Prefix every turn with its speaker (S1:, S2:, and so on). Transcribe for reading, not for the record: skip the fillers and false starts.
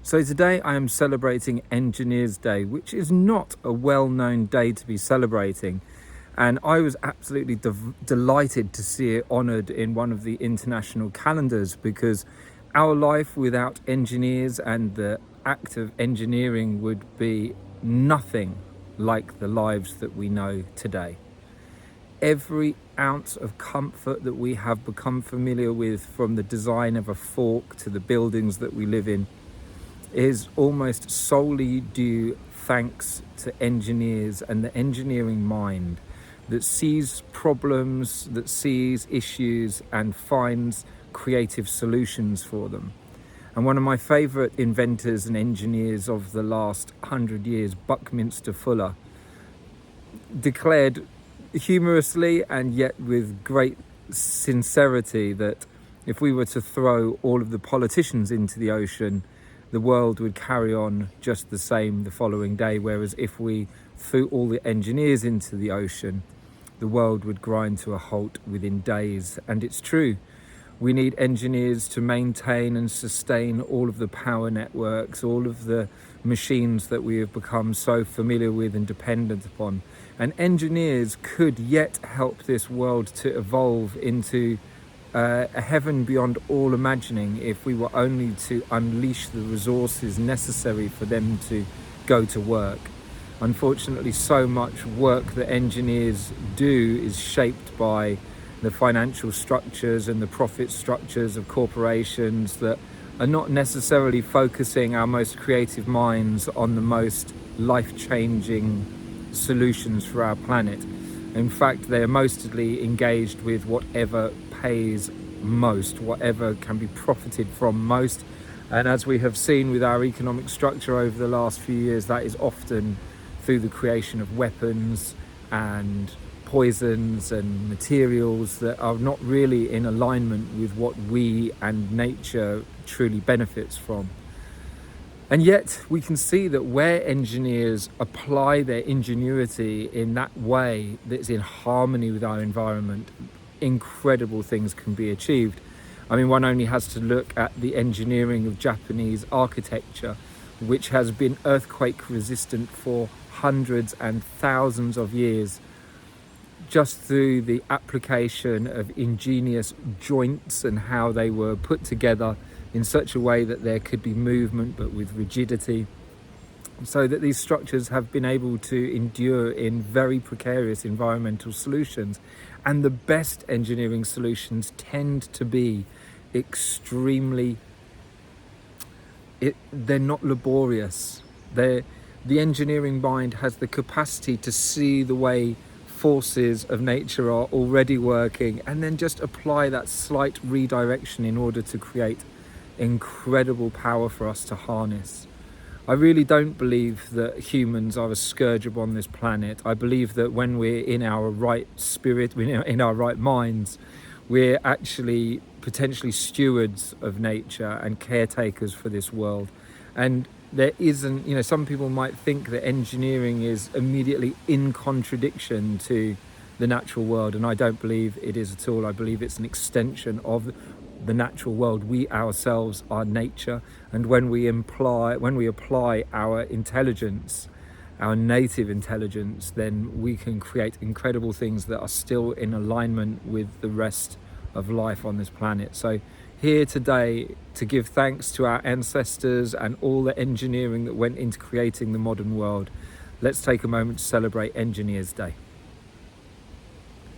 S1: So today I am celebrating Engineers Day, which is not a well-known day to be celebrating. And I was absolutely delighted to see it honoured in one of the international calendars, because our life without engineers and the act of engineering would be nothing like the lives that we know today. Every ounce of comfort that we have become familiar with, from the design of a fork to the buildings that we live in, is almost solely due thanks to engineers and the engineering mind that sees problems, that sees issues and finds creative solutions for them. And one of my favourite inventors and engineers of the last 100 years, Buckminster Fuller, declared humorously and yet with great sincerity that if we were to throw all of the politicians into the ocean, the world would carry on just the same the following day, whereas if we threw all the engineers into the ocean, the world would grind to a halt within days. And it's true. We need engineers to maintain and sustain all of the power networks, all of the machines that we have become so familiar with and dependent upon. And engineers could yet help this world to evolve into a heaven beyond all imagining if we were only to unleash the resources necessary for them to go to work. Unfortunately, so much work that engineers do is shaped by the financial structures and the profit structures of corporations that are not necessarily focusing our most creative minds on the most life-changing solutions for our planet. In fact, they are mostly engaged with whatever pays most, whatever can be profited from most. And as we have seen with our economic structure over the last few years, that is often through the creation of weapons and poisons and materials that are not really in alignment with what we and nature truly benefits from. And yet we can see that where engineers apply their ingenuity in that way that's in harmony with our environment, incredible things can be achieved. I mean, one only has to look at the engineering of Japanese architecture, which has been earthquake resistant for hundreds and thousands of years, just through the application of ingenious joints and how they were put together in such a way that there could be movement but with rigidity, so that these structures have been able to endure in very precarious environmental solutions. And the best engineering solutions tend to be extremely, they're not laborious. The engineering mind has the capacity to see the way forces of nature are already working and then just apply that slight redirection in order to create incredible power for us to harness. I really don't believe that humans are a scourge upon this planet. I believe that when we're in our right spirit, in our right minds, we're actually potentially stewards of nature and caretakers for this world. And there isn't, some people might think that engineering is immediately in contradiction to the natural world, and I don't believe it is at all. I believe it's an extension of the natural world. We ourselves are nature, and when we apply our intelligence, our native intelligence, then we can create incredible things that are still in alignment with the rest of life on this planet. So here today to give thanks to our ancestors and all the engineering that went into creating the modern world. Let's take a moment to celebrate Engineers Day.